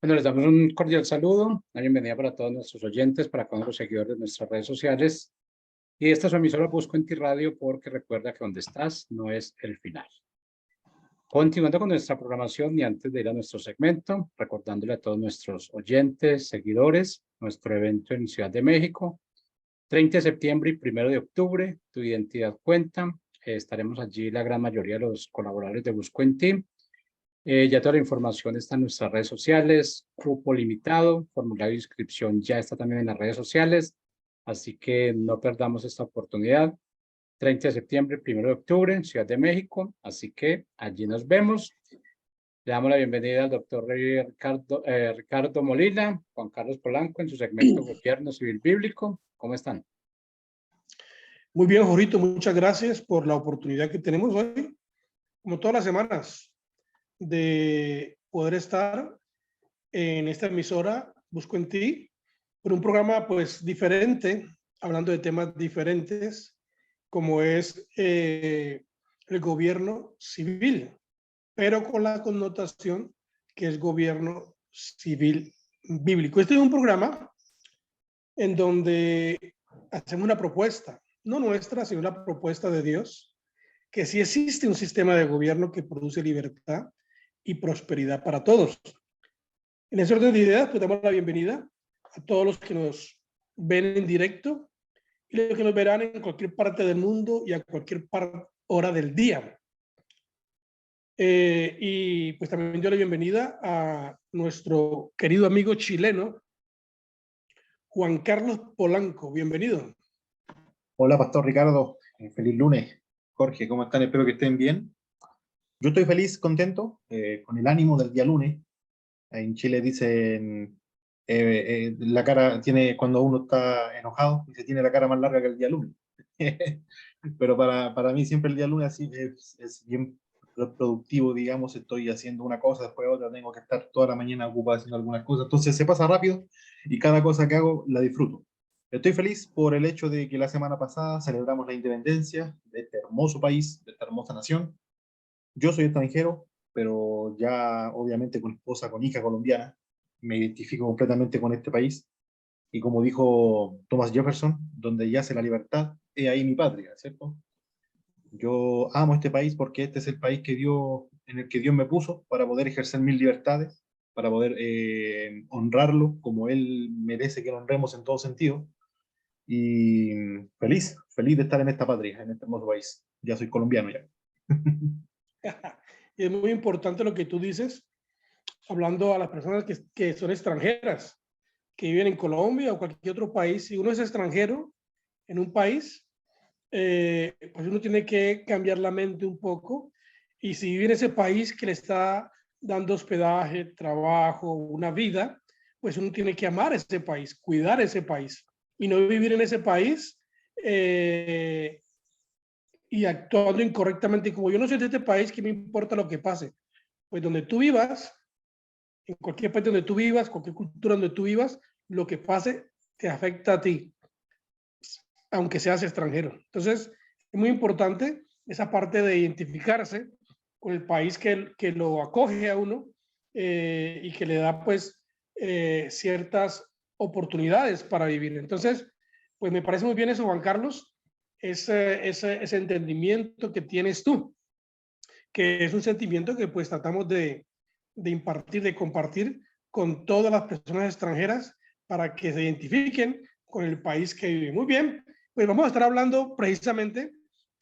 Bueno, les damos un cordial saludo, una bienvenida para todos nuestros oyentes, para todos los seguidores de nuestras redes sociales. Y esta es su emisora Busco en Ti Radio, porque recuerda que donde estás no es el final. Continuando con nuestra programación y antes de ir a nuestro segmento, recordándole a todos nuestros oyentes, seguidores, nuestro evento en Ciudad de México, 30 de septiembre y 1 de octubre, Tu Identidad Cuenta. Estaremos allí la gran mayoría de los colaboradores de Busco en Ti. Ya toda la información está en nuestras redes sociales, cupo limitado, formulario de inscripción ya está también en las redes sociales, así que no perdamos esta oportunidad. 30 de septiembre, 1 de octubre, en Ciudad de México, así que allí nos vemos. Le damos la bienvenida al doctor Ricardo Molina, Juan Carlos Polanco, en su segmento Gobierno Civil Bíblico. ¿Cómo están? Muy bien, Jorito, muchas gracias por la oportunidad que tenemos hoy, como todas las semanas, de poder estar en esta emisora Busco en Ti, por un programa pues diferente, hablando de temas diferentes, como es el gobierno civil, pero con la connotación que es gobierno civil bíblico. Este es un programa en donde hacemos una propuesta, no nuestra, sino una propuesta de Dios, que sí existe un sistema de gobierno que produce libertad y prosperidad para todos. En ese orden de ideas, pues damos la bienvenida a todos los que nos ven en directo y los que nos verán en cualquier parte del mundo y a cualquier hora del día. Y pues también doy la bienvenida a nuestro querido amigo chileno, Juan Carlos Polanco. Bienvenido. Hola, Pastor Ricardo. Feliz lunes. Jorge, ¿cómo están? Espero que estén bien. Yo estoy feliz, contento, con el ánimo del día lunes. En Chile dicen, la cara tiene, cuando uno está enojado, dice, tiene la cara más larga que el día lunes. Pero para mí siempre el día lunes así es bien productivo, digamos, estoy haciendo una cosa, después otra, tengo que estar toda la mañana ocupado haciendo algunas cosas, entonces se pasa rápido y cada cosa que hago la disfruto. Estoy feliz por el hecho de que la semana pasada celebramos la independencia de este hermoso país, de esta hermosa nación. Yo soy extranjero, pero ya obviamente con esposa, con hija colombiana, me identifico completamente con este país. Y como dijo Thomas Jefferson, donde yace la libertad, he ahí mi patria, ¿cierto? Yo amo este país porque este es el país en el que Dios me puso para poder ejercer mis libertades, para poder honrarlo como Él merece que lo honremos en todo sentido. Y feliz de estar en esta patria, en este hermoso país. Ya soy colombiano ya. Y es muy importante lo que tú dices, hablando a las personas que son extranjeras, que viven en Colombia o cualquier otro país. Si uno es extranjero en un país, pues uno tiene que cambiar la mente un poco. Y si vive en ese país que le está dando hospedaje, trabajo, una vida, pues uno tiene que amar ese país, cuidar ese país y no vivir en ese país y actuando incorrectamente. Y como yo no soy de este país, ¿qué me importa lo que pase? Pues donde tú vivas, en cualquier país donde tú vivas, cualquier cultura donde tú vivas, lo que pase te afecta a ti, aunque seas extranjero. Entonces, es muy importante esa parte de identificarse con el país que lo acoge a uno y que le da pues ciertas oportunidades para vivir. Entonces, pues me parece muy bien eso, Juan Carlos, ese entendimiento que tienes tú, que es un sentimiento que pues tratamos de impartir, de compartir con todas las personas extranjeras para que se identifiquen con el país que viven. Muy bien, pues vamos a estar hablando precisamente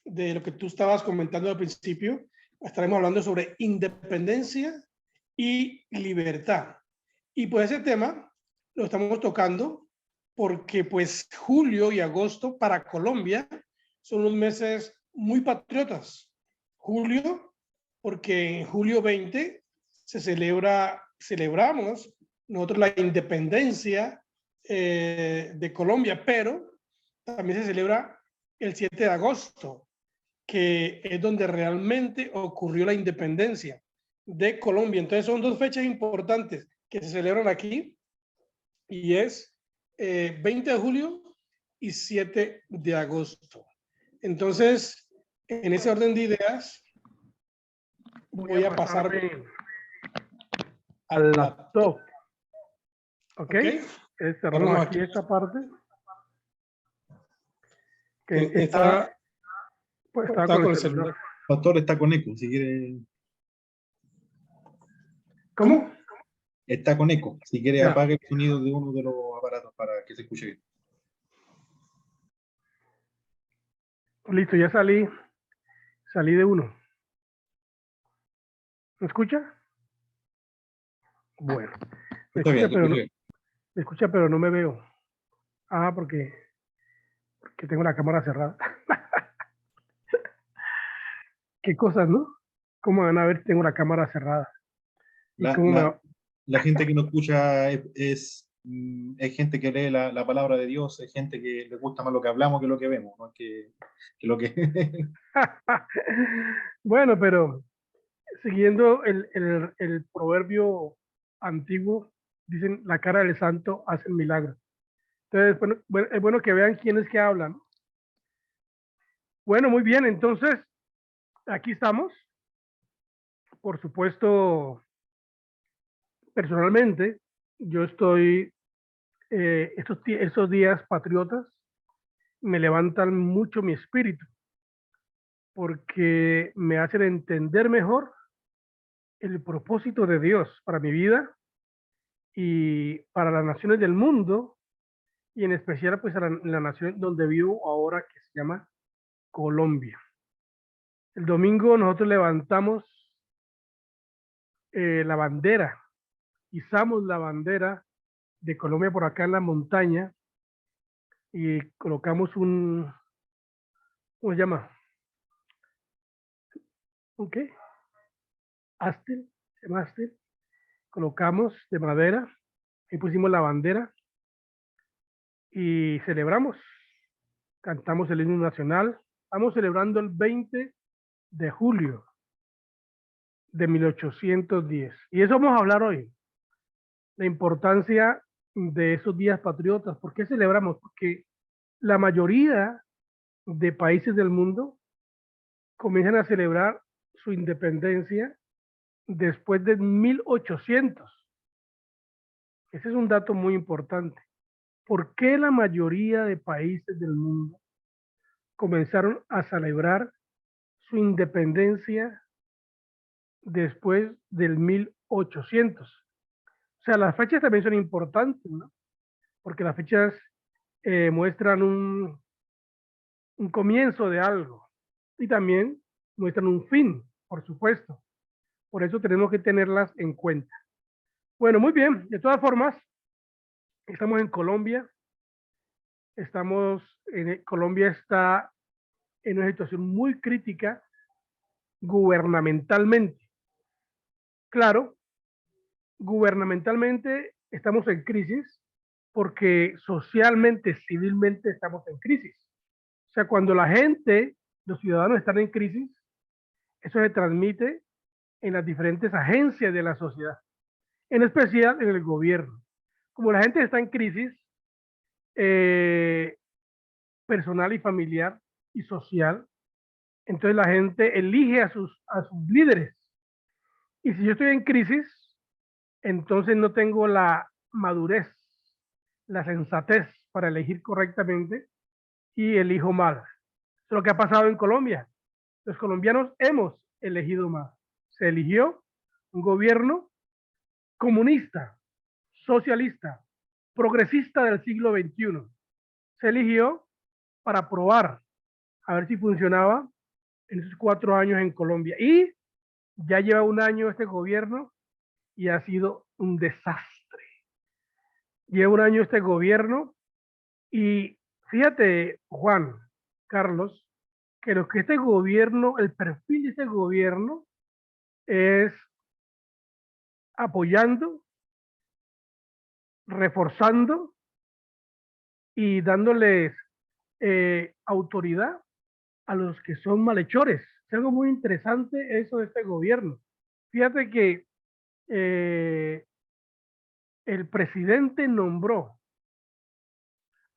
de lo que tú estabas comentando al principio. Estaremos hablando sobre independencia y libertad. Y pues ese tema lo estamos tocando porque pues julio y agosto para Colombia son unos meses muy patriotas. Julio, porque en julio 20 celebramos nosotros la independencia de Colombia, pero también se celebra el 7 de agosto, que es donde realmente ocurrió la independencia de Colombia. Entonces son dos fechas importantes que se celebran aquí y es 20 de julio y 7 de agosto. Entonces, en ese orden de ideas, voy a pasarme al laptop. Ok. Ok. Cerramos aquí esta parte. Que está con el celular. Pastor está con eco, si quiere. ¿Cómo? Está con eco. Si quiere, Ya. apague el sonido de uno de los aparatos para que se escuche bien. Listo, ya salí de uno. ¿Me escucha? Bueno, me Está escucha, bien, pero no, bien. me escucha, pero no me veo. Ah, porque tengo la cámara cerrada. Qué cosas, ¿no? ¿Cómo van a ver? Tengo la cámara cerrada. ¿Y La, cómo me la, va? la gente que no escucha es gente que lee la palabra de Dios, es gente que le gusta más lo que hablamos que lo que vemos, ¿no? Que lo que... Bueno, pero siguiendo el proverbio antiguo, dicen, la cara del santo hace el milagro. Entonces, bueno, es bueno que vean quién es que hablan. Bueno, muy bien, entonces, aquí estamos. Por supuesto, personalmente, yo estoy, estos días patriotas me levantan mucho mi espíritu, porque me hacen entender mejor el propósito de Dios para mi vida y para las naciones del mundo, y en especial pues a la nación donde vivo ahora, que se llama Colombia. El domingo nosotros levantamos la bandera, izamos la bandera de Colombia por acá en la montaña y colocamos ¿cómo se llama? ¿Un qué? Astel, se llama astel. Colocamos de madera y pusimos la bandera y celebramos, cantamos el himno nacional. Estamos celebrando el 20 de julio de 1810. Y eso vamos a hablar hoy, la importancia de esos días patriotas. ¿Por qué celebramos? Porque la mayoría de países del mundo comienzan a celebrar su independencia después de 1800. Ese es un dato muy importante. ¿Por qué la mayoría de países del mundo comenzaron a celebrar su independencia después del 1800? O sea, las fechas también son importantes, ¿no? Porque las fechas muestran un comienzo de algo y también muestran un fin, por supuesto. Por eso tenemos que tenerlas en cuenta. Bueno, muy bien. De todas formas, estamos en Colombia. Colombia está en una situación muy crítica gubernamentalmente. Claro, gubernamentalmente estamos en crisis porque socialmente, civilmente estamos en crisis. O sea, cuando la gente, los ciudadanos están en crisis, eso se transmite en las diferentes agencias de la sociedad, en especial en el gobierno. Como la gente está en crisis personal y familiar y social, entonces la gente elige a sus líderes. Y si yo estoy en crisis, entonces no tengo la madurez, la sensatez para elegir correctamente y elijo mal. Eso es lo que ha pasado en Colombia. Los colombianos hemos elegido mal. Se eligió un gobierno comunista, socialista, progresista del siglo XXI. Se eligió para probar a ver si funcionaba en esos 4 años en Colombia. Y ya lleva un año este gobierno y ha sido un desastre. Lleva un año este gobierno y fíjate, Juan, Carlos, que lo que este gobierno, el perfil de este gobierno es apoyando, reforzando y dándoles autoridad a los que son malhechores. Es algo muy interesante eso de este gobierno. Fíjate que el presidente nombró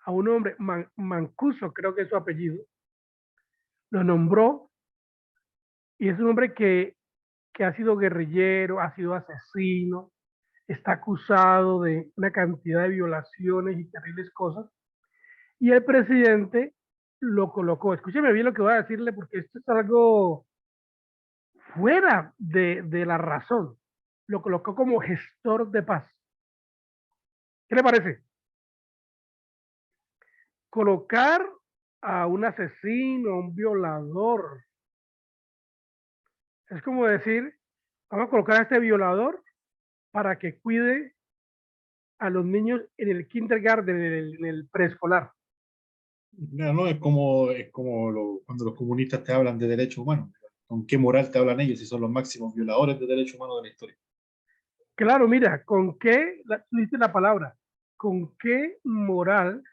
a un hombre, Mancuso, creo que es su apellido, lo nombró y es un hombre que ha sido guerrillero, ha sido asesino, está acusado de una cantidad de violaciones y terribles cosas, y el presidente lo colocó. Escúcheme bien lo que voy a decirle, porque esto es algo fuera de la razón. Lo colocó como gestor de paz. ¿Qué le parece? Colocar a un asesino, a un violador, es como decir, vamos a colocar a este violador para que cuide a los niños en el kindergarten, en el preescolar. No, no, es como cuando los comunistas te hablan de derechos humanos. ¿Con qué moral te hablan ellos si son los máximos violadores de derechos humanos de la historia? Claro, mira, ¿con qué, dice la palabra, con qué moral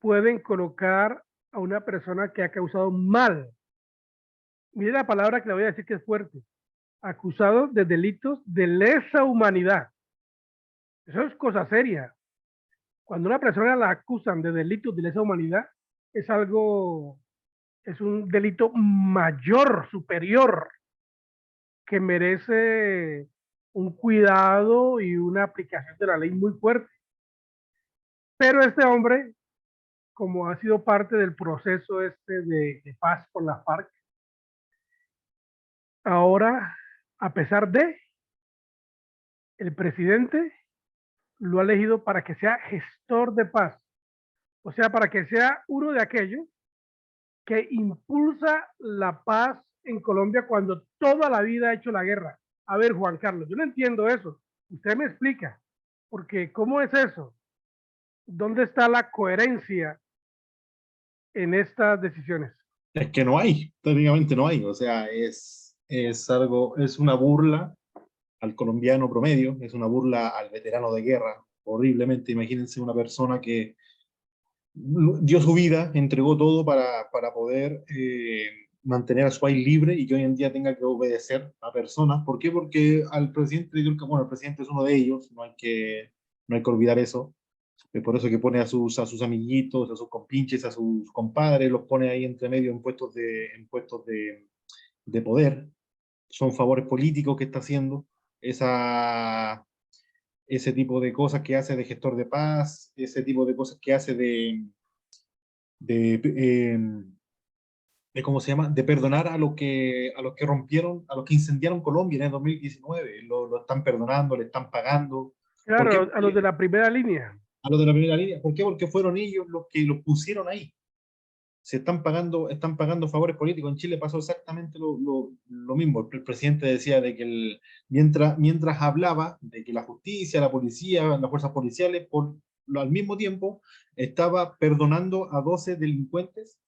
pueden colocar a una persona que ha causado mal? Mire la palabra que le voy a decir que es fuerte. Acusado de delitos de lesa humanidad. Eso es cosa seria. Cuando una persona la acusan de delitos de lesa humanidad, es algo, es un delito mayor, superior, que merece un cuidado y una aplicación de la ley muy fuerte. Pero este hombre, como ha sido parte del proceso de paz con la FARC, ahora, a pesar de, el presidente lo ha elegido para que sea gestor de paz, o sea, para que sea uno de aquellos que impulsa la paz en Colombia cuando toda la vida ha hecho la guerra. A ver, Juan Carlos, yo no entiendo eso. Usted me explica, porque ¿cómo es eso? ¿Dónde está la coherencia en estas decisiones? Es que no hay, técnicamente no hay. O sea, es algo, es una burla al colombiano promedio, es una burla al veterano de guerra. Horriblemente, imagínense una persona que dio su vida, entregó todo para poder mantener a su país libre y que hoy en día tenga que obedecer a personas. ¿Por qué? Porque al presidente, bueno, el presidente es uno de ellos, no hay que olvidar eso. Es por eso que pone a sus amiguitos, a sus compinches, a sus compadres, los pone ahí entre medio de poder. Son favores políticos que está haciendo. Ese tipo de cosas que hace de gestor de paz, ese tipo de cosas que hace de, eh, de ¿cómo se llama? De perdonar a los que rompieron, a los que incendiaron Colombia en el 2019. Lo están perdonando, le están pagando. ¿Por qué? Claro, a los de la primera línea. A los de la primera línea. ¿Por qué? Porque fueron ellos los que los pusieron ahí. Se están pagando favores políticos. En Chile pasó exactamente lo mismo. El presidente decía de que mientras hablaba de que la justicia, la policía, las fuerzas policiales, al mismo tiempo, estaba perdonando a 12 delincuentes,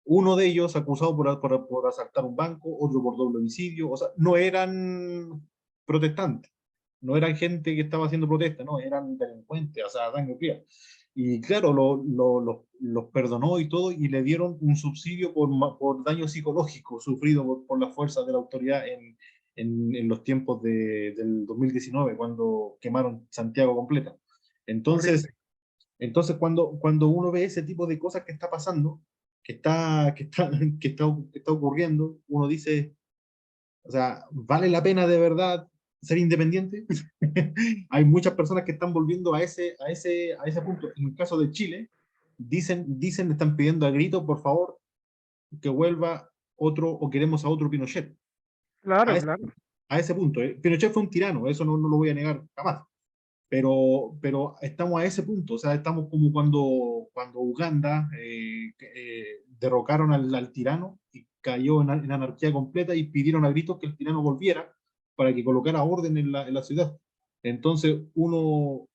uno de ellos acusado por asaltar un banco, otro por doble homicidio. O sea, no eran protestantes, no eran gente que estaba haciendo protesta, no, eran delincuentes, o sea, sangre fría. Y claro, los perdonó y todo, y le dieron un subsidio por daño psicológico sufrido por las fuerzas de la autoridad en los tiempos del 2019, cuando quemaron Santiago completa. Entonces, Horrible. entonces cuando uno ve ese tipo de cosas que está pasando, que está ocurriendo, uno dice, o sea, ¿vale la pena de verdad ser independiente? Hay muchas personas que están volviendo a ese punto. En el caso de Chile, están pidiendo a grito, por favor, que vuelva otro, o queremos a otro Pinochet. A Claro, ese, claro. a ese punto. Pinochet fue un tirano, eso no lo voy a negar jamás. Pero estamos a ese punto, o sea, estamos como cuando Uganda derrocaron al tirano y cayó en anarquía completa y pidieron a gritos que el tirano volviera para que colocara orden en la ciudad. Entonces uno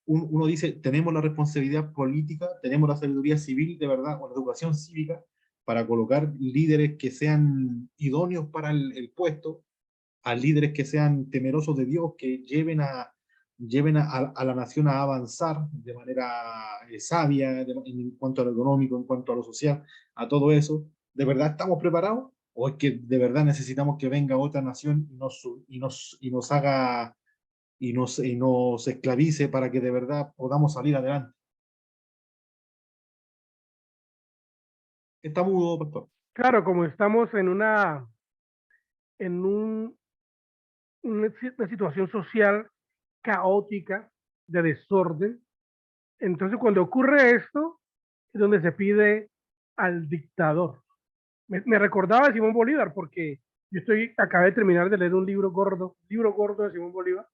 dice, tenemos la responsabilidad política, tenemos la sabiduría civil de verdad, o la educación cívica, para colocar líderes que sean idóneos para el puesto, a líderes que sean temerosos de Dios, que lleven a la nación a avanzar de manera sabia en cuanto a lo económico, en cuanto a lo social, a todo eso. ¿De verdad estamos preparados? ¿O es que de verdad necesitamos que venga otra nación y nos haga y nos esclavice para que de verdad podamos salir adelante? Está mudo, pastor. Claro, como estamos en una situación social caótica, de desorden. Entonces, cuando ocurre esto, es donde se pide al dictador. Me recordaba de Simón Bolívar, porque acabé de terminar de leer un libro gordo de Simón Bolívar.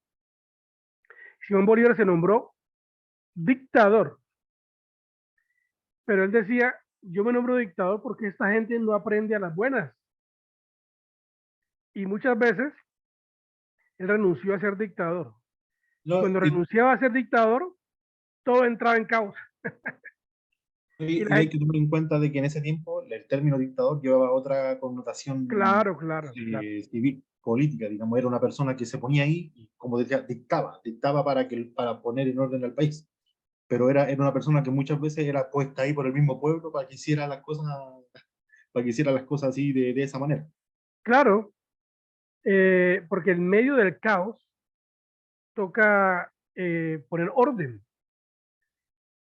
Simón Bolívar se nombró dictador, pero él decía, yo me nombro dictador porque esta gente no aprende a las buenas. Y muchas veces él renunció a ser dictador. No, Cuando renunciaba a ser dictador, todo entraba en caos. Y y hay que tomar en cuenta de que en ese tiempo el término dictador llevaba otra connotación claro, claro. civil, política, digamos, era una persona que se ponía ahí y, como decía, dictaba para poner en orden al país. Pero era una persona que muchas veces era puesta ahí por el mismo pueblo para que hiciera las cosas así de esa manera. Claro, porque en medio del caos toca poner orden.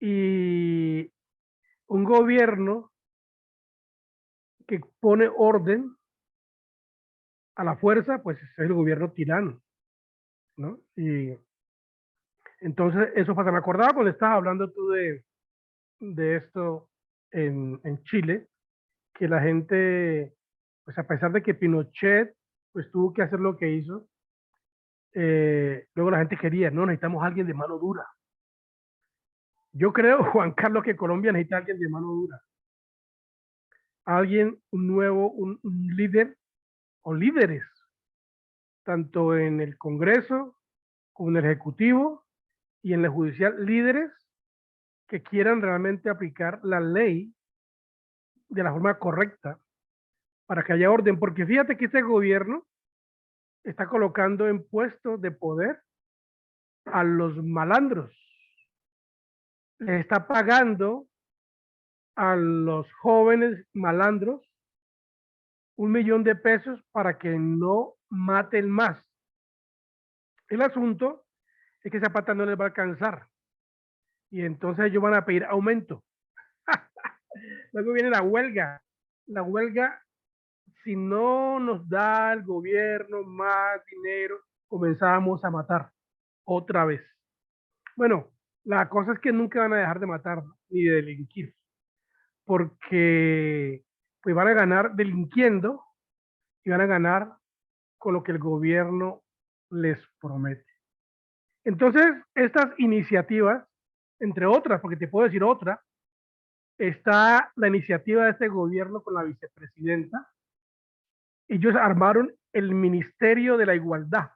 Y un gobierno que pone orden a la fuerza, pues es el gobierno tirano, ¿no? Y entonces eso pasa. Me acordaba cuando estabas hablando tú de esto en Chile, que la gente, pues a pesar de que Pinochet pues tuvo que hacer lo que hizo, luego la gente quería, no, necesitamos a alguien de mano dura. Yo creo, Juan Carlos, que Colombia necesita a alguien de mano dura. Alguien, un nuevo, un líder o líderes, tanto en el Congreso como en el Ejecutivo y en el Judicial, líderes que quieran realmente aplicar la ley de la forma correcta para que haya orden. Porque fíjate que este gobierno está colocando en puestos de poder a los malandros. Les está pagando a los jóvenes malandros 1 millón de pesos para que no maten más. El asunto es que Zapata no les va a alcanzar y entonces ellos van a pedir aumento. Luego viene la huelga. La huelga, si no nos da el gobierno más dinero, comenzamos a matar otra vez. Bueno, la cosa es que nunca van a dejar de matar, ¿no? Ni de delinquir, porque pues van a ganar delinquiendo y van a ganar con lo que el gobierno les promete. Entonces, estas iniciativas, entre otras, porque te puedo decir otra, está la iniciativa de este gobierno con la vicepresidenta. Ellos armaron el Ministerio de la Igualdad.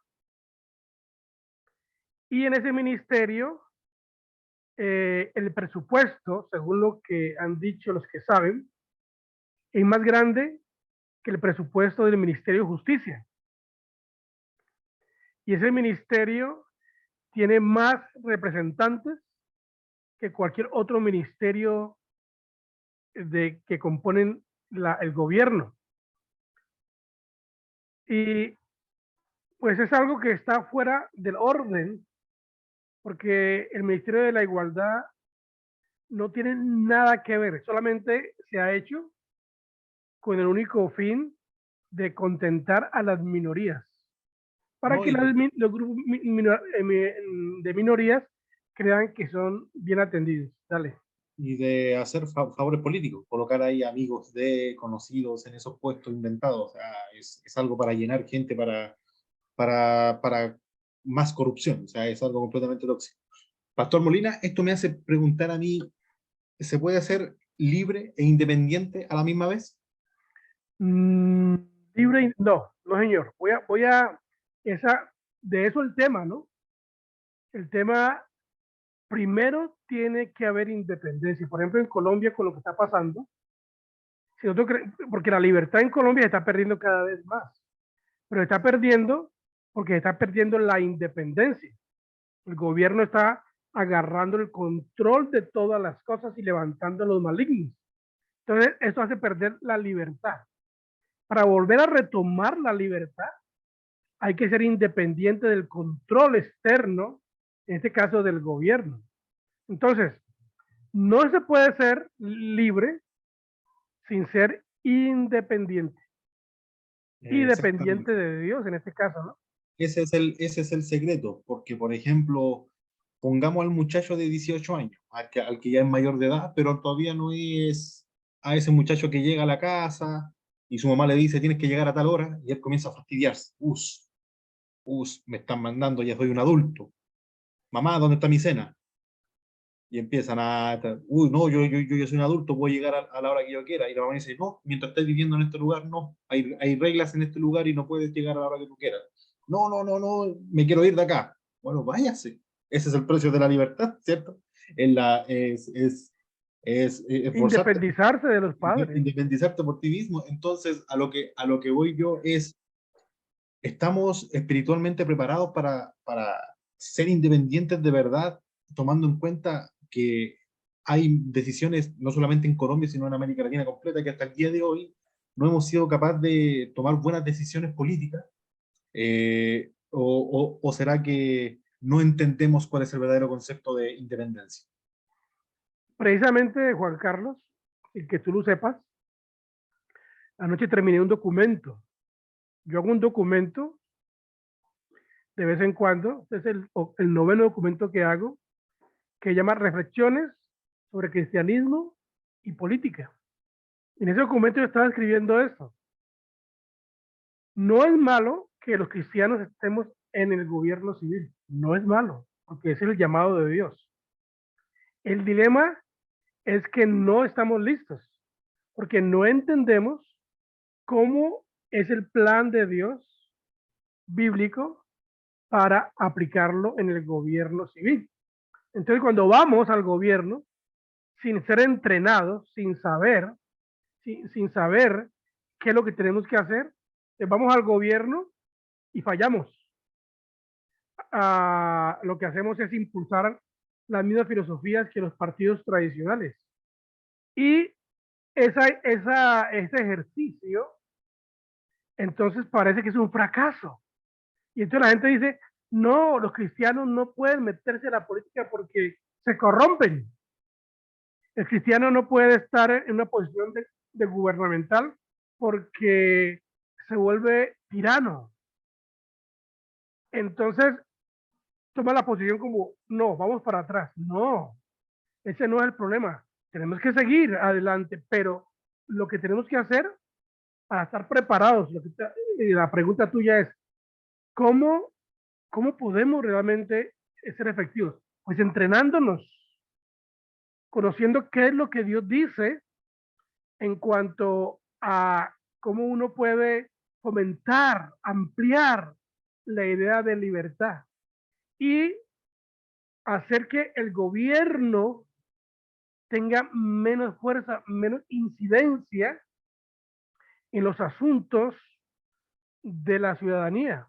Y en ese ministerio, el presupuesto, según lo que han dicho los que saben, es más grande que el presupuesto del Ministerio de Justicia. Y ese ministerio tiene más representantes que cualquier otro ministerio que componen el gobierno. Y pues es algo que está fuera del orden, porque el Ministerio de la Igualdad no tiene nada que ver, solamente se ha hecho con el único fin de contentar a las minorías, para ¿No? que los grupos de minorías crean que son bien atendidos. Dale. Y de hacer favores políticos, colocar ahí amigos de conocidos en esos puestos inventados. O sea, es algo para llenar gente para más corrupción. O sea, es algo completamente tóxico. Pastor Molina, esto me hace preguntar a mí, ¿se puede ser libre e independiente a la misma vez? Mm, libre, no, no señor. De eso el tema, ¿no? El tema, primero tiene que haber independencia. Por ejemplo, en Colombia, con lo que está pasando, si porque la libertad en Colombia se está perdiendo cada vez más, pero se está perdiendo porque se está perdiendo la independencia. El gobierno está agarrando el control de todas las cosas y levantando a los malignos. Entonces, eso hace perder la libertad. Para volver a retomar la libertad, hay que ser independiente del control externo, en este caso del gobierno. Entonces, no se puede ser libre sin ser independiente y Exactamente. dependiente de Dios en este caso, ¿no? ese es el secreto, porque, por ejemplo, pongamos al muchacho de 18 años, al que ya es mayor de edad, pero todavía no es a ese muchacho que llega a la casa y su mamá le dice, tienes que llegar a tal hora, y él comienza a fastidiarse. Me están mandando, ya soy un adulto. Mamá, ¿dónde está mi cena? Y empiezan uy, no, yo ya soy un adulto, puedo llegar a la hora que yo quiera. Y la mamá dice, no, mientras estés viviendo en este lugar, no. Hay reglas en este lugar y no puedes llegar a la hora que tú quieras. No, no, no, no, me quiero ir de acá. Bueno, váyase. Ese es el precio de la libertad, ¿cierto? Es esforzarte, Independizarse de los padres. independizarte por ti mismo. Entonces, a lo que voy yo es, estamos espiritualmente preparados para ser independientes de verdad, tomando en cuenta que hay decisiones, no solamente en Colombia, sino en América Latina completa, que hasta el día de hoy no hemos sido capaces de tomar buenas decisiones políticas. O será que no entendemos cuál es el verdadero concepto de independencia? Precisamente, Juan Carlos, y que tú lo sepas, anoche terminé un documento. Yo hago un documento de vez en cuando, es el noveno documento que hago, que se llama Reflexiones sobre Cristianismo y Política. En ese documento yo estaba escribiendo esto. No es malo que los cristianos estemos en el gobierno civil, no es malo, porque ese es el llamado de Dios. El dilema es que no estamos listos, porque no entendemos cómo es el plan de Dios bíblico para aplicarlo en el gobierno civil. Entonces, cuando vamos al gobierno, sin ser entrenados, sin saber qué es lo que tenemos que hacer, vamos al gobierno y fallamos. Lo que hacemos es impulsar las mismas filosofías que los partidos tradicionales. Y ese ejercicio, entonces parece que es un fracaso. Y entonces la gente dice, no, los cristianos no pueden meterse en la política porque se corrompen. El cristiano no puede estar en una posición de gubernamental porque se vuelve tirano. Entonces toma la posición como, no, vamos para atrás. No, ese no es el problema. Tenemos que seguir adelante, pero lo que tenemos que hacer para estar preparados, la pregunta tuya es, ¿cómo, cómo podemos realmente ser efectivos? Pues entrenándonos, conociendo qué es lo que Dios dice en cuanto a cómo uno puede fomentar, ampliar la idea de libertad y hacer que el gobierno tenga menos fuerza, menos incidencia en los asuntos de la ciudadanía,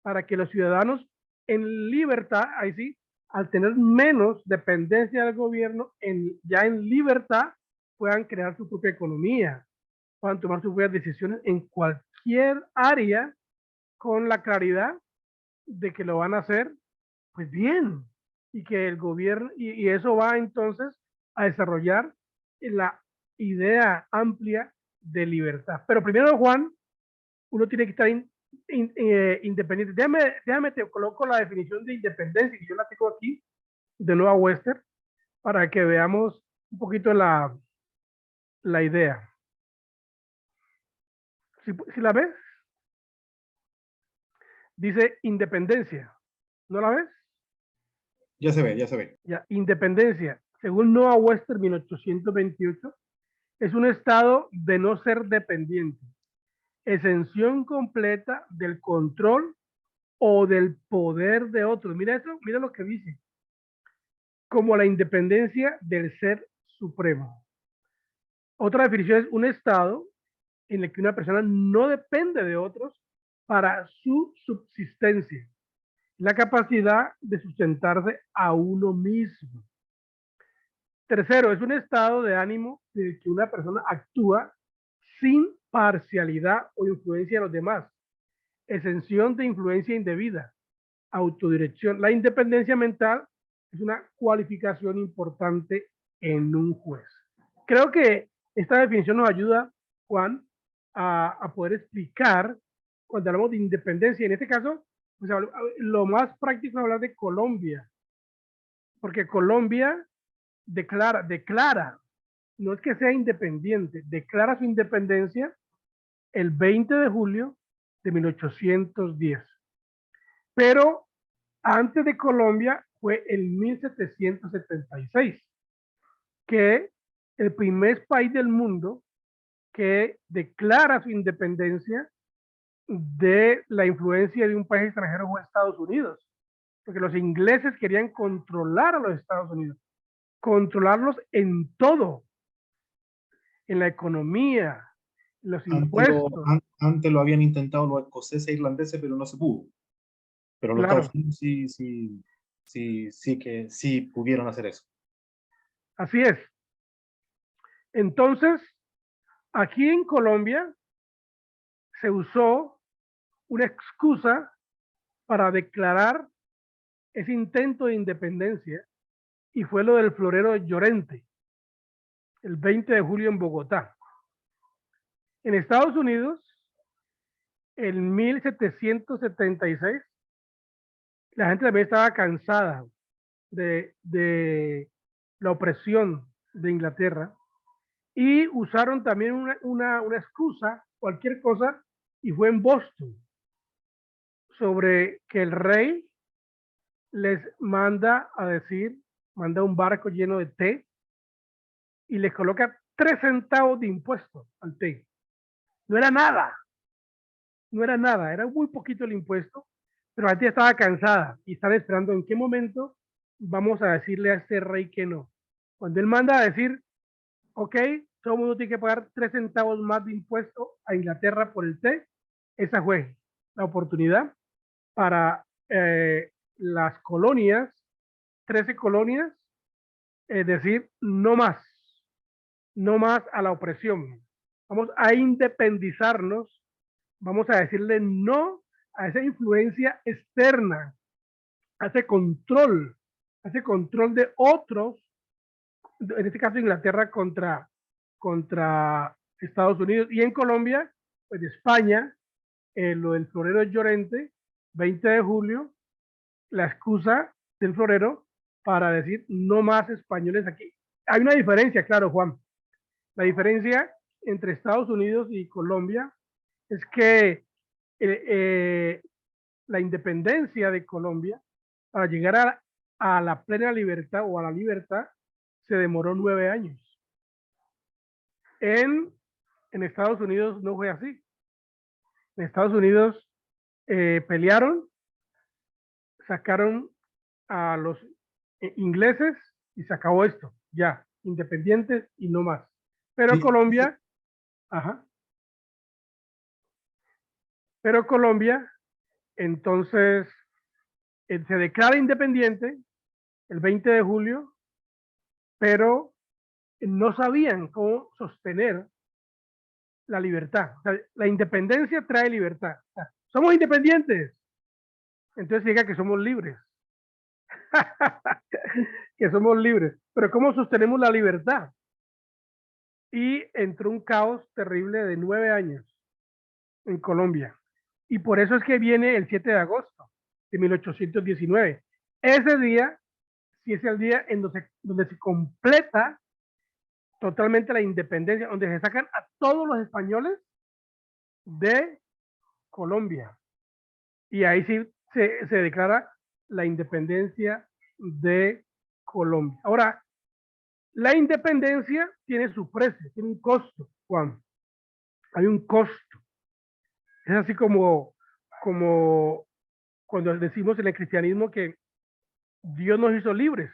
para que los ciudadanos en libertad, ahí sí, al tener menos dependencia del gobierno, ya en libertad puedan crear su propia economía, puedan tomar sus propias decisiones en cualquier área con la claridad de que lo van a hacer pues bien y que el gobierno, y eso va entonces a desarrollar la idea amplia de libertad. Pero primero, Juan, uno tiene que estar independiente. Déjame te coloco la definición de independencia, que yo la tengo aquí, de Noah Webster, para que veamos un poquito la idea. Si la ves, dice independencia. ¿No la ves? Ya se ve, ya se ve. Ya, independencia, según Noah Webster, 1828, es un estado de no ser dependiente, exención completa del control o del poder de otros. Mira eso, mira lo que dice, como la independencia del ser supremo. Otra definición es un estado en el que una persona no depende de otros para su subsistencia, la capacidad de sustentarse a uno mismo. Tercero, es un estado de ánimo en el que una persona actúa sin parcialidad o influencia de los demás, exención de influencia indebida, autodirección. La independencia mental es una cualificación importante en un juez. Creo que esta definición nos ayuda, Juan, a poder explicar cuando hablamos de independencia. En este caso, O sea, lo más práctico es hablar de Colombia, porque Colombia declara, no es que sea independiente, declara su independencia el 20 de julio de 1810. Pero antes de Colombia fue el 1776, que el primer país del mundo que declara su independencia de la influencia de un país extranjero fue Estados Unidos, porque los ingleses querían controlar a los Estados Unidos, controlarlos en todo, en la economía, los impuestos. Antes lo habían intentado los escoceses e irlandeses, pero no se pudo. Pero los Claro, Estados Unidos sí pudieron hacer eso. así es. Entonces, aquí en Colombia se usó una excusa para declarar ese intento de independencia y fue lo del florero de Llorente, el 20 de julio en Bogotá. En Estados Unidos, en 1776, la gente también estaba cansada de la opresión de Inglaterra y usaron también una excusa, cualquier cosa, y fue en Boston, sobre que el rey les manda a decir, manda un barco lleno de té y les coloca 3 centavos de impuesto al té. No era nada, no era nada, era muy poquito el impuesto, pero la gente estaba cansada y están esperando en qué momento vamos a decirle a este rey que no. Cuando él manda a decir, ok, todo el mundo tiene que pagar 3 centavos más de impuesto a Inglaterra por el té, esa fue la oportunidad para las colonias, 13 colonias, es decir, no más a la opresión. Vamos a independizarnos, vamos a decirle no a esa influencia externa, a ese control de otros, en este caso Inglaterra contra Estados Unidos, y en Colombia, pues de España, lo del florero de Llorente, 20 de julio, la excusa del florero para decir no más españoles aquí. Hay una diferencia, claro, Juan. La diferencia entre Estados Unidos y Colombia es que la independencia de Colombia para llegar a la plena libertad o a la libertad se demoró 9 años. En Estados Unidos no fue así. En Estados Unidos pelearon, sacaron a los ingleses y se acabó esto, ya, independientes y no más. Pero Sí, Colombia, ajá, pero Colombia, entonces, se declara independiente el 20 de julio, pero no sabían cómo sostener la libertad. O sea, la independencia trae libertad. O sea, somos independientes, entonces diga que somos libres. Que somos libres. Pero ¿cómo sostenemos la libertad? Y entró un caos terrible de 9 años en Colombia. Y por eso es que viene el 7 de agosto de 1819. Ese día sí es el día en donde se completa totalmente la independencia, donde se sacan a todos los españoles de Colombia. Y ahí sí se declara la independencia de Colombia. Ahora, la independencia tiene su precio, tiene un costo, Juan. Hay un costo. Es así como cuando decimos en el cristianismo que Dios nos hizo libres.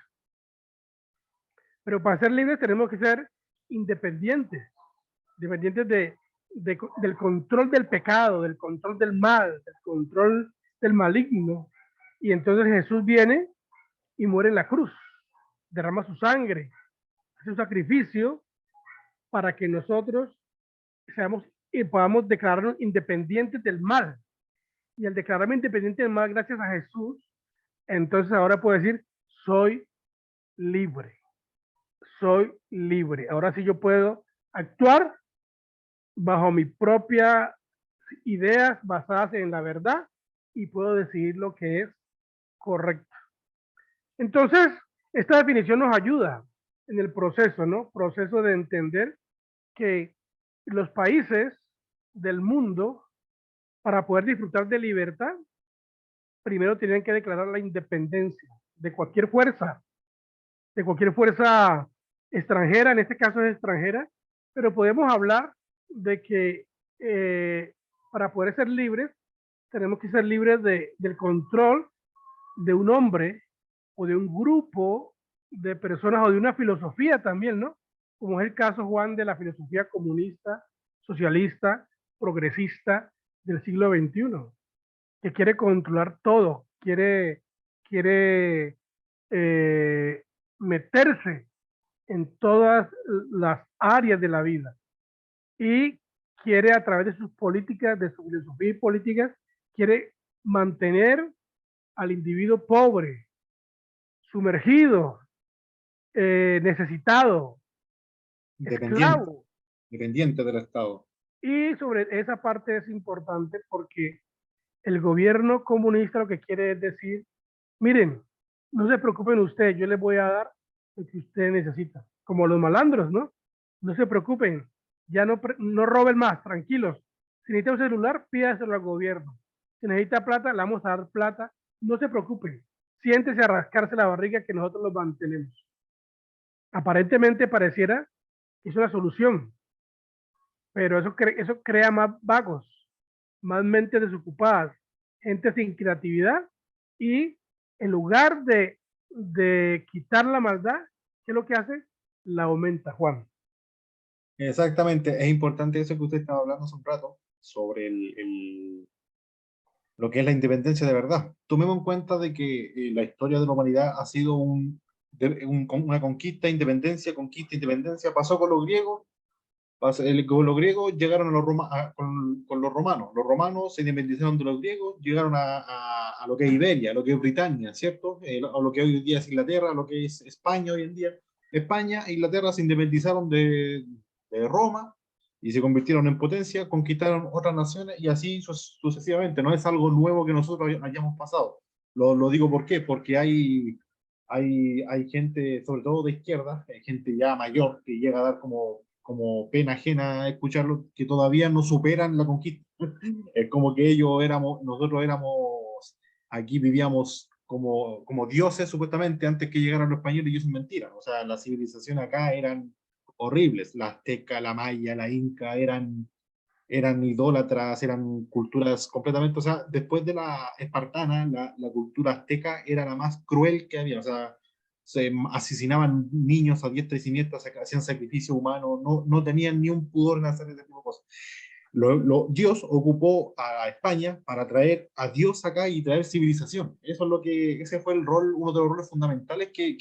Pero para ser libres tenemos que ser independientes, dependientes del control del pecado, del control del mal, del control del maligno. Y entonces Jesús viene y muere en la cruz, derrama su sangre, hace un sacrificio para que nosotros seamos y podamos declararnos independientes del mal. Y al declararme independiente del mal gracias a Jesús, entonces ahora puedo decir, soy libre, soy libre. Ahora sí yo puedo actuar bajo mi propia ideas basadas en la verdad y puedo decidir lo que es correcto. Entonces, esta definición nos ayuda en el proceso, ¿no? Proceso de entender que los países del mundo, para poder disfrutar de libertad, primero tienen que declarar la independencia de cualquier fuerza extranjera, en este caso es extranjera, pero podemos hablar de que para poder ser libres, tenemos que ser libres del control de un hombre o de un grupo de personas o de una filosofía también, ¿no? Como es el caso, Juan, de la filosofía comunista, socialista, progresista del siglo XXI, que quiere controlar todo, quiere meterse en todas las áreas de la vida y quiere a través de sus políticas, de su filosofía y políticas, quiere mantener al individuo pobre, sumergido, necesitado, Independiente, esclavo. dependiente del Estado. Y sobre esa parte es importante porque el gobierno comunista lo que quiere es decir, miren, no se preocupen ustedes, yo les voy a dar lo que ustedes necesitan. Como los malandros, ¿no? No se preocupen, ya no roben más, tranquilos. Si necesita un celular, pídaselo al gobierno. Si necesita plata, le vamos a dar plata. No se preocupen, siéntese a rascarse la barriga que nosotros los mantenemos. Aparentemente pareciera que es una solución, pero eso crea más vagos, más mentes desocupadas, gente sin creatividad y en lugar de quitar la maldad, ¿qué es lo que hace? La aumenta, Juan. Exactamente, es importante eso que usted estaba hablando hace un rato sobre lo que es la independencia de verdad. Tomemos en cuenta de que la historia de la humanidad ha sido una conquista, independencia. Pasó con los griegos, con los griegos llegaron a con los romanos. Los romanos se independizaron de los griegos, llegaron a lo que es Iberia, a lo que es Britania, ¿cierto? A lo que hoy en día es Inglaterra, a lo que es España hoy en día. España e Inglaterra se independizaron de Roma y se convirtieron en potencia, conquistaron otras naciones y así sucesivamente. No es algo nuevo que nosotros hayamos pasado. Lo digo ¿por qué? Porque hay gente, sobre todo de izquierda, hay gente ya mayor que llega a dar como pena ajena escucharlo, que todavía no superan la conquista. Es como que nosotros éramos, aquí vivíamos como dioses supuestamente antes que llegaran los españoles y eso es mentira. O sea, la civilización acá eran horribles. La azteca, la maya, la inca eran idólatras, eran culturas completamente, o sea, después de la espartana, la cultura azteca era la más cruel que había, o sea, se asesinaban niños a diestra y siniestra, hacían sacrificio humano, no tenían ni un pudor en hacer ese tipo de cosas. Dios ocupó a España para traer a Dios acá y traer civilización. Eso es ese fue uno de los roles fundamentales que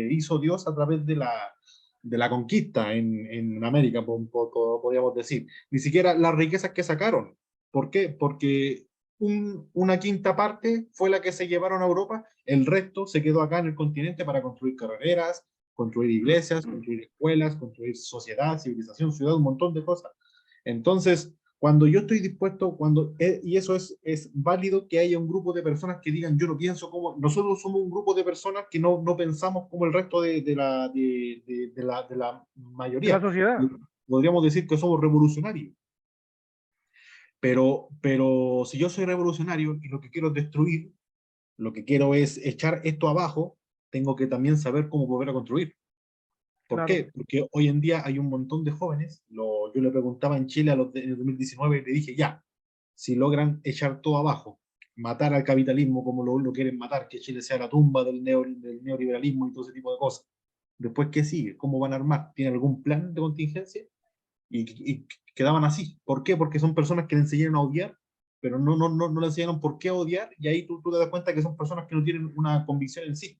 hizo Dios a través de la conquista en América, podríamos decir. Ni siquiera las riquezas que sacaron. ¿Por qué? Porque una quinta parte fue la que se llevaron a Europa, el resto se quedó acá en el continente para construir carreteras, construir iglesias, construir escuelas, construir sociedad, civilización, ciudad, un montón de cosas. Entonces, cuando yo estoy dispuesto, y eso es válido que haya un grupo de personas que digan, yo no pienso como, nosotros somos un grupo de personas que no pensamos como el resto de la De la mayoría. sociedad. Podríamos decir que somos revolucionarios. Pero si yo soy revolucionario y lo que quiero es destruir, lo que quiero es echar esto abajo, tengo que también saber cómo volver a construir. ¿Por Claro. qué? Porque hoy en día hay un montón de jóvenes, yo le preguntaba en Chile en el 2019 y le dije, ya, si logran echar todo abajo, matar al capitalismo como lo quieren matar, que Chile sea la tumba del neoliberalismo y todo ese tipo de cosas, después, ¿qué sigue? ¿Cómo van a armar? ¿Tienen algún plan de contingencia? Y quedaban así. ¿Por qué? Porque son personas que le enseñaron a odiar, pero no le enseñaron por qué odiar, y ahí tú te das cuenta que son personas que no tienen una convicción en sí.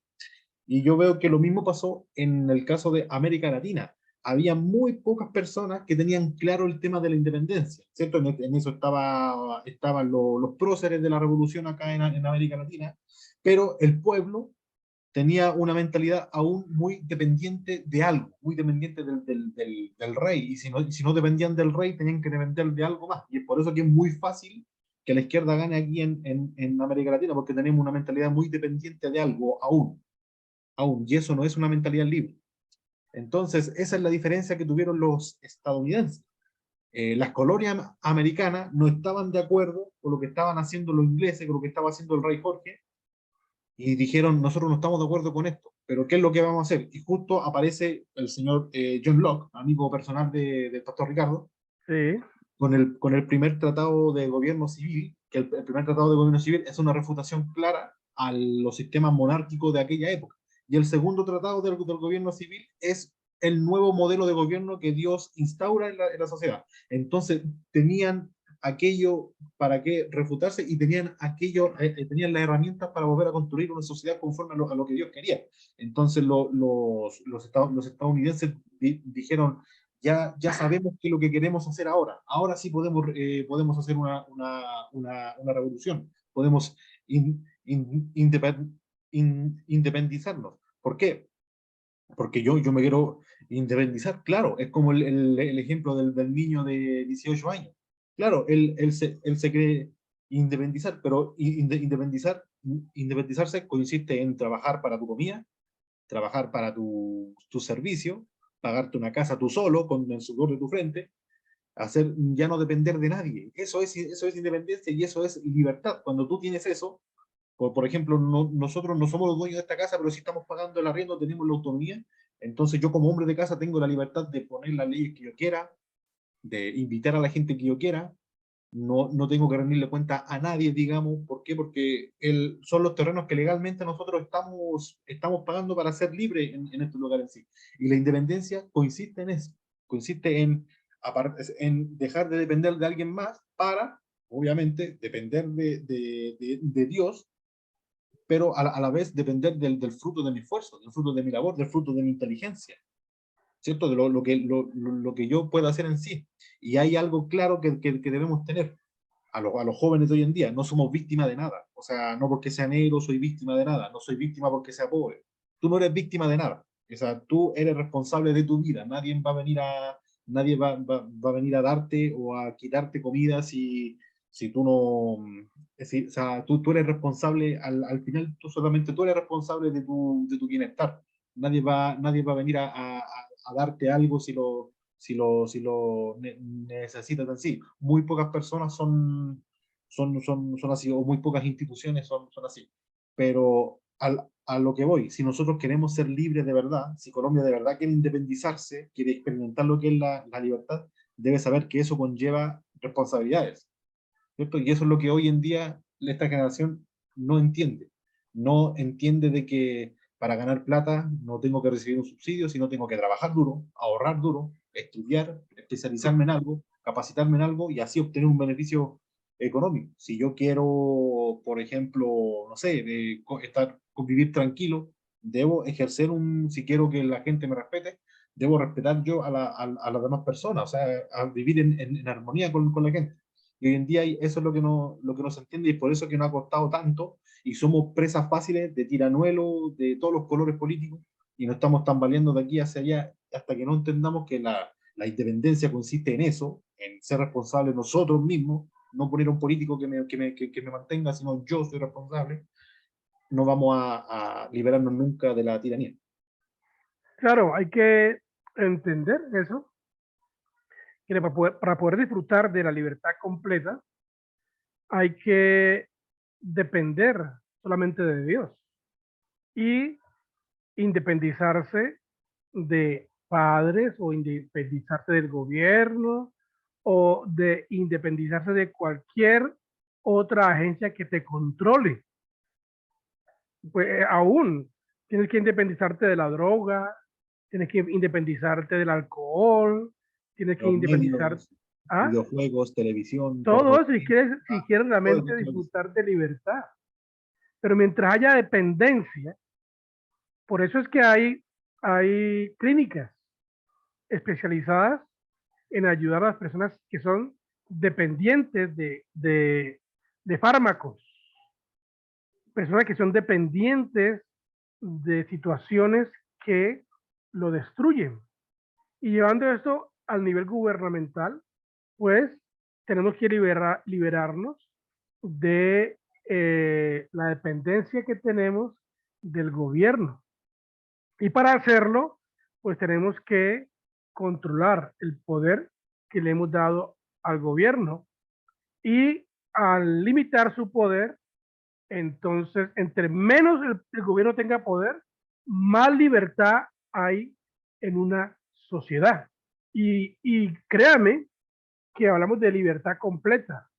Y yo veo que lo mismo pasó en el caso de América Latina. Había muy pocas personas que tenían claro el tema de la independencia, ¿cierto? En eso estaban los próceres de la revolución acá en América Latina, pero el pueblo tenía una mentalidad aún muy dependiente de algo, muy dependiente del rey, y si no dependían del rey, tenían que depender de algo más. Y es por eso que es muy fácil que la izquierda gane aquí en América Latina, porque tenemos una mentalidad muy dependiente de algo aún, y eso no es una mentalidad libre. Entonces, esa es la diferencia que tuvieron los estadounidenses. Las colonias americanas no estaban de acuerdo con lo que estaban haciendo los ingleses, con lo que estaba haciendo el rey Jorge, y dijeron, nosotros no estamos de acuerdo con esto, pero ¿qué es lo que vamos a hacer? Y justo aparece el señor John Locke, amigo personal del pastor Ricardo, Sí, con el primer tratado de gobierno civil, que el primer tratado de gobierno civil es una refutación clara a los sistemas monárquicos de aquella época. Y el segundo tratado del gobierno civil es el nuevo modelo de gobierno que Dios instaura en la sociedad. Entonces, tenían aquello para qué refutarse y tenían tenían las herramientas para volver a construir una sociedad conforme a lo que Dios quería. Entonces, los estadounidenses dijeron, ya sabemos qué es lo que queremos hacer ahora. Ahora sí podemos hacer una revolución. Podemos independizarnos. ¿Por qué? Porque yo me quiero independizar. Claro, es como el ejemplo del niño de 18 años. Claro, él se quiere independizar, pero independizarse consiste en trabajar para tu comida, trabajar para tu servicio, pagarte una casa tú solo, con el sudor de tu frente, ya no depender de nadie. Eso es independencia y eso es libertad. Cuando tú tienes eso, por ejemplo, nosotros no somos los dueños de esta casa, pero si estamos pagando el arriendo, tenemos la autonomía. Entonces yo como hombre de casa tengo la libertad de poner las leyes que yo quiera, de invitar a la gente que yo quiera, no tengo que rendirle cuenta a nadie, digamos. ¿Por qué? Porque son los terrenos que legalmente nosotros estamos pagando para ser libres en estos lugares en sí. Y la independencia consiste en eso, consiste en dejar de depender de alguien más para, obviamente, depender de Dios, pero a la vez depender del fruto de mi esfuerzo, del fruto de mi labor, del fruto de mi inteligencia. ¿Cierto? De lo que yo puedo hacer en sí. Y hay algo claro que debemos tener a los jóvenes de hoy en día. No somos víctimas de nada. O sea, no porque sea negro soy víctima de nada. No soy víctima porque sea pobre. Tú no eres víctima de nada. O sea, tú eres responsable de tu vida. Nadie va a venir a darte o a quitarte comida si tú no... o sea, tú eres responsable, al final solamente tú eres responsable de tu bienestar. Nadie va a venir a darte algo si lo necesitas en sí. Muy pocas personas son así, o muy pocas instituciones son así. Pero a lo que voy, si nosotros queremos ser libres de verdad, si Colombia de verdad quiere independizarse, quiere experimentar lo que es la libertad, debe saber que eso conlleva responsabilidades, ¿cierto? Y eso es lo que hoy en día esta generación no entiende. No entiende de que para ganar plata no tengo que recibir un subsidio, sino tengo que trabajar duro, ahorrar duro, estudiar, especializarme en algo, capacitarme en algo y así obtener un beneficio económico. Si yo quiero, por ejemplo, no sé, convivir tranquilo, debo ejercer si quiero que la gente me respete, debo respetar yo a las demás personas, o sea, a vivir en armonía con la gente. Y hoy en día eso es lo que no se entiende y es por eso que nos ha costado tanto y somos presas fáciles de tiranuelo de todos los colores políticos y nos estamos tambaleando de aquí hacia allá hasta que no entendamos que la independencia consiste en eso, en ser responsables nosotros mismos, no poner a un político que me mantenga, sino yo soy responsable. No vamos a liberarnos nunca de la tiranía. claro, hay que entender eso, que para poder disfrutar de la libertad completa, hay que depender solamente de Dios y independizarse de padres o independizarse del gobierno o de independizarse de cualquier otra agencia que te controle. Pues aún tienes que independizarte de la droga, tienes que independizarte del alcohol, tienes que Los independizar, medios, ¿ah? videojuegos, televisión, Todo eso pornografía, si quieres todo realmente eso. disfrutar de libertad. Pero mientras haya dependencia, por eso es que hay clínicas especializadas en ayudar a las personas que son dependientes de fármacos, personas que son dependientes de situaciones que lo destruyen. Y llevando esto al nivel gubernamental, pues tenemos que liberarnos de la dependencia que tenemos del gobierno. Y para hacerlo, pues tenemos que controlar el poder que le hemos dado al gobierno. Y al limitar su poder, entonces, entre menos el gobierno tenga poder, más libertad hay en una sociedad. Y créame que hablamos de libertad completa,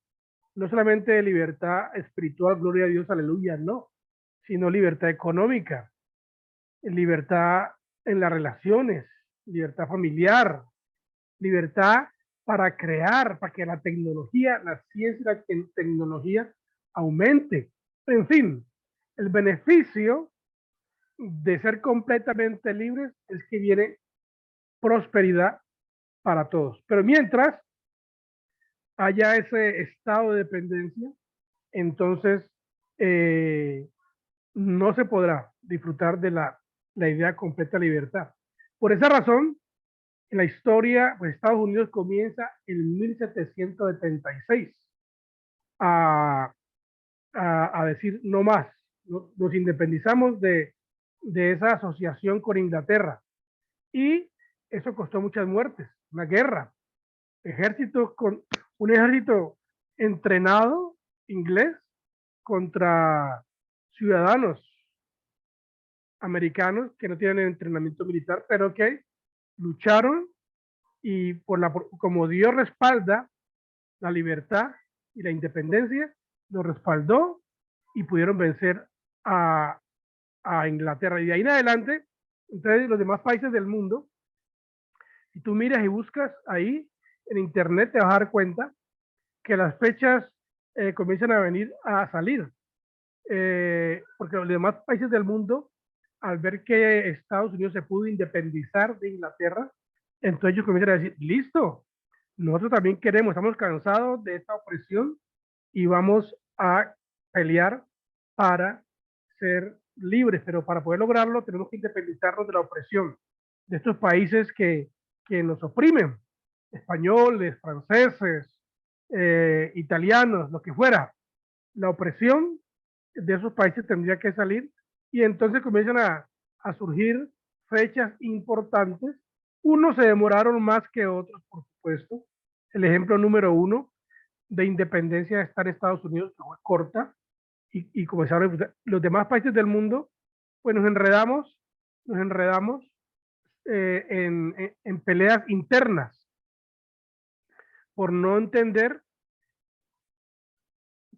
no solamente de libertad espiritual, gloria a Dios, aleluya, no, sino libertad económica, libertad en las relaciones, libertad familiar, libertad para crear, para que la tecnología, la ciencia y la tecnología aumente. En fin, el beneficio de ser completamente libres es que viene prosperidad para todos. Pero mientras haya ese estado de dependencia, entonces no se podrá disfrutar de la idea de completa libertad. Por esa razón, en la historia, pues Estados Unidos comienza en 1776 a decir no más, nos independizamos de esa asociación con Inglaterra y eso costó muchas muertes, una guerra, un ejército entrenado inglés contra ciudadanos americanos que no tienen entrenamiento militar, pero que lucharon y como Dios respalda la libertad y la independencia, lo respaldó y pudieron vencer a Inglaterra. Y de ahí en adelante, entonces los demás países del mundo, si tú miras y buscas ahí en internet, te vas a dar cuenta que las fechas comienzan a venir a salir. Porque los demás países del mundo, al ver que Estados Unidos se pudo independizar de Inglaterra, entonces ellos comienzan a decir, listo, nosotros también queremos, estamos cansados de esta opresión y vamos a pelear para ser libres, pero para poder lograrlo tenemos que independizarnos de la opresión de estos países que nos oprimen, españoles, franceses, italianos, lo que fuera. La opresión de esos países tendría que salir y entonces comienzan a surgir fechas importantes. Unos se demoraron más que otros, por supuesto. El ejemplo número 1 de independencia está en Estados Unidos, que fue corta, y comenzaron los demás países del mundo, pues nos enredamos en peleas internas por no entender,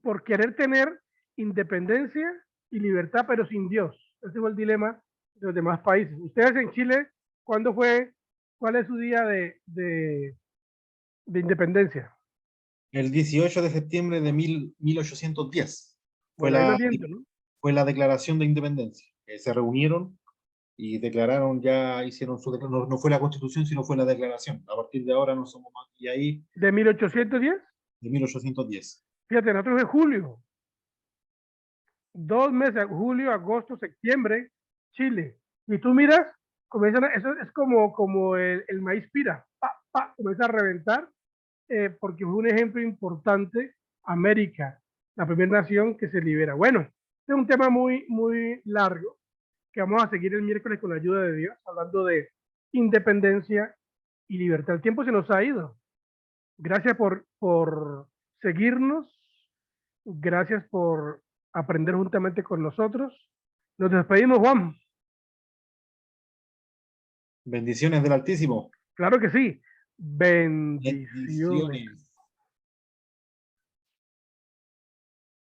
por querer tener independencia y libertad, pero sin Dios. Ese fue el dilema de los demás países. Ustedes en Chile, ¿cuándo fue? ¿Cuál es su día de independencia? El 18 de septiembre de 1810 fue Bueno, ahí lo la, entiendo, ¿no? fue la declaración de independencia. Se reunieron y declararon, ya hicieron su declaración, no fue la constitución, sino fue la declaración. A partir de ahora no somos más. Y ahí, ¿De 1810? de 1810. Fíjate, nosotros en julio, 2 meses, julio, agosto, septiembre, Chile. Y tú miras, eso es como el maíz pira, comienza a reventar, porque fue un ejemplo importante, América, la primera nación que se libera. Bueno, este es un tema muy, muy largo, que vamos a seguir el miércoles con la ayuda de Dios, hablando de independencia y libertad. El tiempo se nos ha ido. Gracias por seguirnos. Gracias por aprender juntamente con nosotros. Nos despedimos, Juan. Bendiciones del Altísimo. Claro que sí. Bendiciones. Bendiciones.